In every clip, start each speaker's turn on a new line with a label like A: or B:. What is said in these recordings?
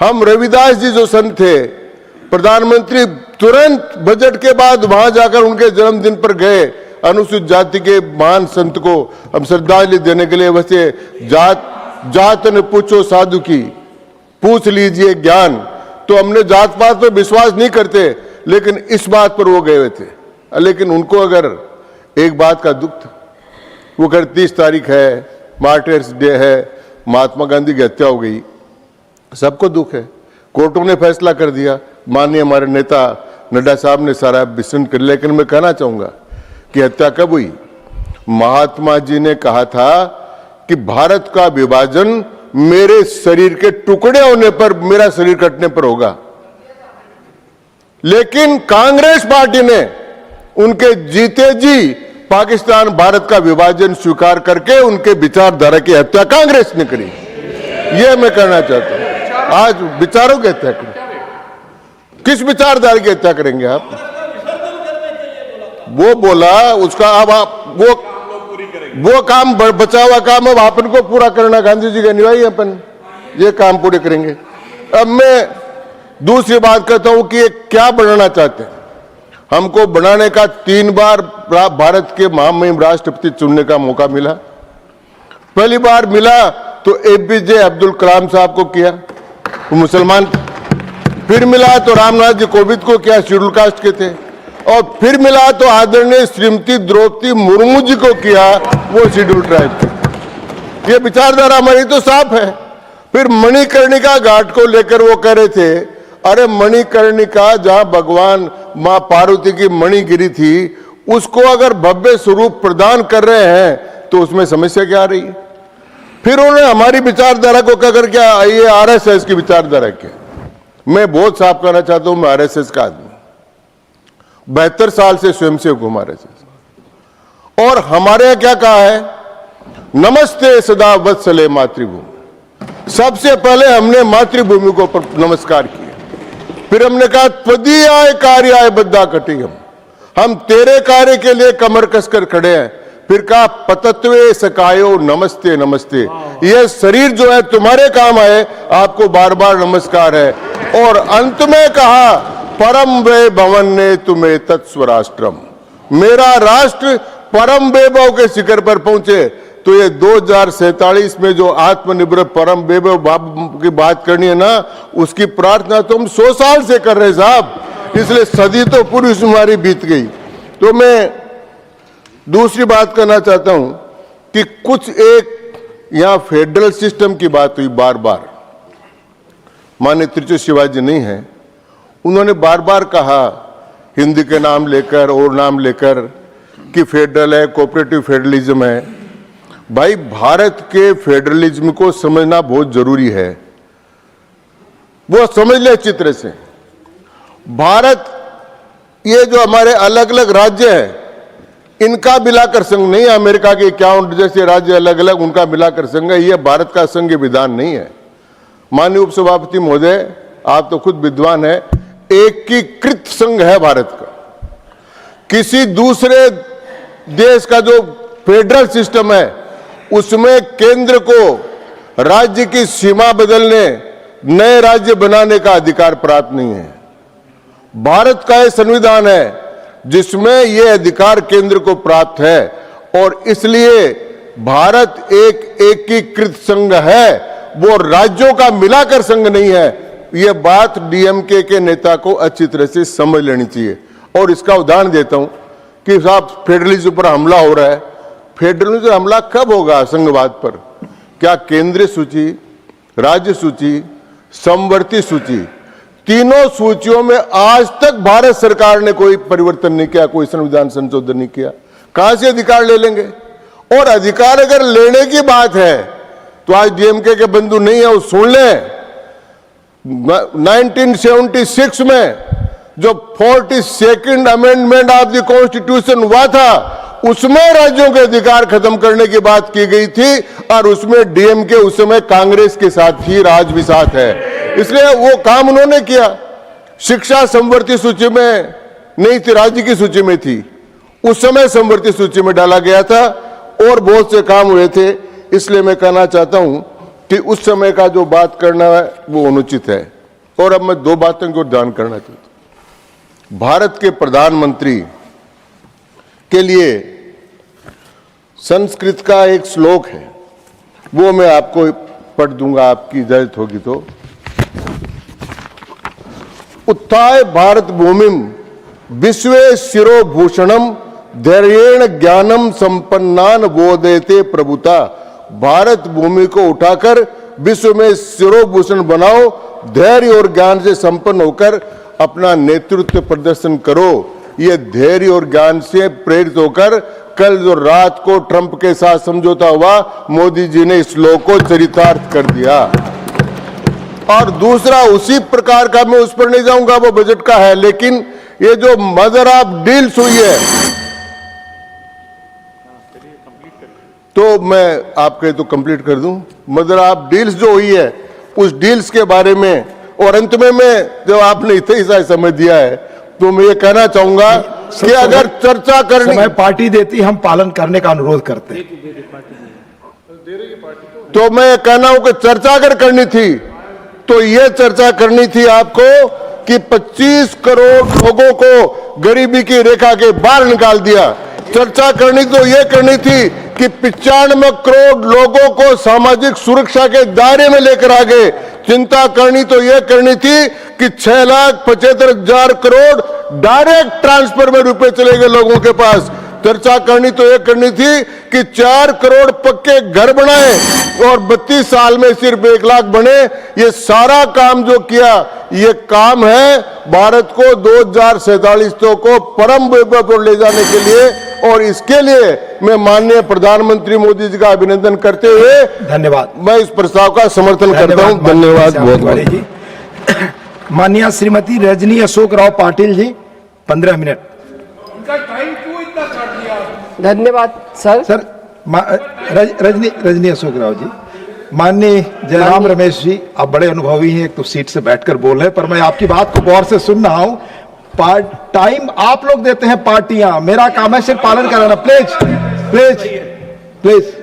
A: हम रविदास जी जो संत थे, प्रधानमंत्री तुरंत बजट के बाद वहां जाकर उनके जन्मदिन पर गए, अनुसूचित जाति के महान संत को हम श्रद्धांजलि देने के लिए। वैसे जात न पूछो साधु की, पूछ लीजिए ज्ञान। तो हमने जात पात पर विश्वास नहीं करते, लेकिन इस बात पर वो गए हुए थे। लेकिन उनको अगर एक बात का दुख था, वो अगर 30 तारीख है, मार्टर्स डे है, महात्मा गांधी की हत्या हो गई, सबको दुख है। कोर्टों ने फैसला कर दिया, माननीय हमारे नेता नड्डा साहब ने सारा विस्तृत कर। लेकिन मैं कहना चाहूंगा कि हत्या कब हुई? महात्मा जी ने कहा था कि भारत का विभाजन मेरे शरीर के टुकड़े होने पर, मेरा शरीर कटने पर होगा। लेकिन कांग्रेस पार्टी ने उनके जीते जी पाकिस्तान भारत का विभाजन स्वीकार करके उनके विचारधारा की हत्या कांग्रेस ने करी। यह मैं कहना चाहता हूं। आज विचारों की हत्या करें, किस विचारधारा की हत्या करेंगे आप? वो बोला उसका, अब आप वो काम बचा हुआ काम अब अपन को पूरा करना, गांधी जी का निभाई अपन ये काम पूरे करेंगे। अब मैं दूसरी बात कहता हूं कि ये क्या बनाना चाहते हैं। हमको बनाने का 3 बार भारत के महामहिम राष्ट्रपति चुनने का मौका मिला। पहली बार मिला तो एपीजे अब्दुल कलाम साहब को किया, वो मुसलमान। फिर मिला तो रामनाथ जी कोविंद को किया, शेड्यूल कास्ट के थे। और फिर मिला तो आदरणीय श्रीमती द्रौपदी मुर्मू जी को किया, वो शेड्यूल ट्राइब थे। ये विचारधारा हमारी तो साफ है। फिर मणिकर्णिका घाट को लेकर वो कह रहे थे, अरे मणिकर्णिका जहां भगवान मां पार्वती की मणि गिरी थी, उसको अगर भव्य स्वरूप प्रदान कर रहे हैं तो उसमें समस्या क्या आ रही है? फिर उन्होंने हमारी विचारधारा को कहकर क्या, ये आरएसएस की विचारधारा क्या? मैं बहुत साफ कहना चाहता हूं, मैं आरएसएस का आदमी, 72 साल से स्वयंसेवक हूं आरएसएस। और हमारे यहां क्या कहा है? नमस्ते सदा वत्सले मातृभूमि। सबसे पहले हमने मातृभूमि को नमस्कार किया। फिर हमने कहा त्वदीयाय कार्याय बद्धा कटियम, हम तेरे कार्य के लिए कमर कसकर खड़े हैं। फिर कहा पतत्वे सकायो नमस्ते नमस्ते, यह शरीर जो है तुम्हारे काम आए, आपको बार बार नमस्कार है। और अंत में कहा परम वे भवन ने तुम्हें तत्स्वराष्ट्रम, मेरा राष्ट्र परम वैभव के शिखर पर पहुंचे। तो ये 2047 में जो आत्मनिर्भर परम वैभव की बात करनी है ना, उसकी प्रार्थना तो हम 100 साल से कर रहे साहब। इसलिए सदी तो पूरी हमारी बीत गई। तो मैं दूसरी बात करना चाहता हूं कि कुछ एक यहां फेडरल सिस्टम की बात हुई बार बार। माननीय त्रिचू शिवाजी नहीं है, उन्होंने बार बार कहा हिंदी के नाम लेकर और नाम लेकर कि फेडरल है, कोऑपरेटिव फेडरलिज्म है। भाई भारत के फेडरलिज्म को समझना बहुत जरूरी है। वो समझ ले अच्छी तरह से। भारत, ये जो हमारे अलग अलग राज्य हैं, इनका मिलाकर संघ नहीं है। अमेरिका के 51 जैसे राज्य अलग अलग, उनका मिलाकर संघ है। यह भारत का संघीय विधान नहीं है। माननीय उपसभापति महोदय, आप तो खुद विद्वान है, एकीकृत संघ है भारत का। किसी दूसरे देश का जो फेडरल सिस्टम है, उसमें केंद्र को राज्य की सीमा बदलने, नए राज्य बनाने का अधिकार प्राप्त नहीं है। भारत का यह संविधान है जिसमें यह अधिकार केंद्र को प्राप्त है। और इसलिए भारत एक एकीकृत संघ है, वो राज्यों का मिलाकर संघ नहीं है। यह बात डीएमके के नेता को अच्छी तरह से समझ लेनी चाहिए। और इसका उदाहरण देता हूं कि साहब फेडरलिज्म पर हमला हो रहा है। फेडरलिज्म पर हमला कब होगा संघवाद पर? क्या केंद्रीय सूची, राज्य सूची, समवर्ती सूची, तीनों सूचियों में आज तक भारत सरकार ने कोई परिवर्तन नहीं किया, कोई संविधान संशोधन नहीं किया। कहां से अधिकार ले लेंगे? और अधिकार अगर लेने की बात है तो आज डीएमके के बंधु नहीं है, वो सुन लें। 1976 में जो 42nd amendment of the constitution हुआ था, उसमें राज्यों के अधिकार खत्म करने की बात की गई थी। और उसमें डीएमके उस समय कांग्रेस के साथ थी, आज भी साथ है। इसलिए वो काम उन्होंने किया। शिक्षा समवर्ती सूची में नहीं थी, राज्य की सूची में थी। उस समय समवर्ती सूची में डाला गया था और बहुत से काम हुए थे। इसलिए मैं कहना चाहता हूं कि उस समय का जो बात करना है वो अनुचित है। और अब मैं दो बातों को ध्यान करना चाहता हूं। भारत के प्रधानमंत्री के लिए संस्कृत का एक श्लोक है, वो मैं आपको पढ़ दूंगा, आपकी इजाजत होगी तो। उत्थाय भारत भूमिम विश्वे शिरोभूषणम धैर्येण ज्ञानम संपन्नान बोधयते प्रभुता। भारत भूमि को उठाकर विश्व में शिरोभूषण बनाओ, धैर्य और ज्ञान से संपन्न होकर अपना नेतृत्व प्रदर्शन करो। ये धैर्य और ज्ञान से प्रेरित होकर कल जो रात को ट्रंप के साथ समझौता हुआ, मोदी जी ने इस श्लोक को चरितार्थ कर दिया। और दूसरा उसी प्रकार का, मैं उस पर नहीं जाऊंगा, वो बजट का है, लेकिन ये जो मदर ऑफ डील्स हुई है, तो मैं आपके तो कंप्लीट कर दूं। मदर ऑफ डील्स जो हुई है, उस डील्स के बारे में, और अंत में मैं, जो आपने इतना सा समय दिया है, तो मैं ये कहना चाहूंगा कि अगर चर्चा करनी,
B: समय पार्टी देती, हम पालन करने का अनुरोध करते हैं।
A: तो मैं कहना हूं कि चर्चा अगर करनी थी तो ये चर्चा करनी थी आपको कि 25 करोड़ लोगों को गरीबी की रेखा के बाहर निकाल दिया। चर्चा करनी तो ये करनी थी कि 95 करोड़ लोगों को सामाजिक सुरक्षा के दायरे में लेकर आ गए। चिंता करनी तो यह करनी थी कि 6,75,000 करोड़ डायरेक्ट ट्रांसफर में रुपए चले गए लोगों के पास। चर्चा करनी तो यह करनी थी कि 4 करोड़ पक्के घर बनाए और 32 साल में सिर्फ 1 लाख बने। ये सारा काम जो किया, ये काम है भारत को 2047 को परम वैभव पर ले जाने के लिए। और इसके लिए मैं माननीय प्रधानमंत्री मोदी जी का अभिनंदन करते हुए,
B: धन्यवाद,
A: मैं इस प्रस्ताव का समर्थन करता हूं। धन्यवाद बहुत बहुत।
B: माननीय श्रीमती रजनी अशोक राव पाटिल जी, 15 मिनट।
C: उनका टाइम क्यों इतना काट दिया?
D: धन्यवाद सर।
B: रजनी अशोक राव जी, माननीय जयराम रमेश जी, आप बड़े अनुभवी हैं, एक तो सीट से बैठकर बोल रहे हैं, पर मैं आपकी बात को गौर से सुन रहा हूं। टाइम आप लोग देते हैं, पार्टियां, मेरा काम है सिर्फ पालन कराना। Please please please.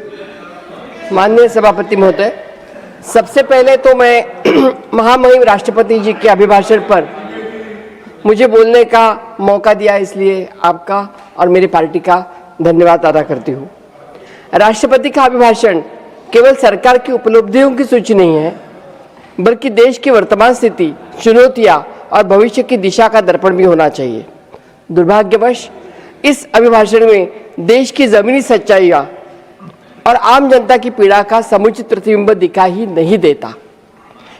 D: माननीय सभापति महोदय, सबसे पहले तो मैं महामहिम राष्ट्रपति जी के अभिभाषण पर मुझे बोलने का मौका दिया, इसलिए आपका और मेरी पार्टी का धन्यवाद अदा करती हूँ। राष्ट्रपति का अभिभाषण केवल सरकार की उपलब्धियों की सूची नहीं है, बल्कि देश की वर्तमान स्थिति, चुनौतियां और भविष्य की दिशा का दर्पण भी होना चाहिए। दुर्भाग्यवश इस अभिभाषण में देश की जमीनी सच्चाइयां और आम जनता की पीड़ा का समुचित प्रतिबिंब दिखाई ही नहीं देता।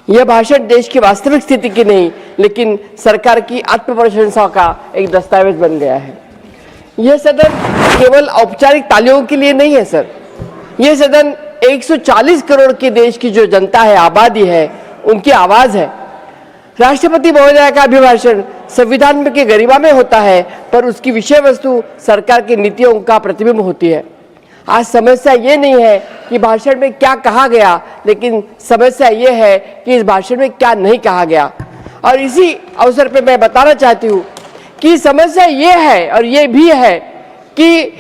D: यह भाषण देश की वास्तविक स्थिति की नहीं, लेकिन सरकार की आत्मप्रशंसा का एक दस्तावेज बन गया है। यह सदन केवल औपचारिक तालियों के लिए नहीं है सर, यह सदन 140 करोड़ के देश की जो जनता है, आबादी है, उनकी आवाज है। राष्ट्रपति महोदय का अभिभाषण संविधान में के गरिमा में होता है, पर उसकी विषय वस्तु सरकार की नीतियों का प्रतिबिंब होती है। आज समस्या ये नहीं है कि भाषण में क्या कहा गया, लेकिन समस्या ये है कि इस भाषण में क्या नहीं कहा गया। और इसी अवसर पे मैं बताना चाहती हूँ कि समस्या ये है और ये भी है कि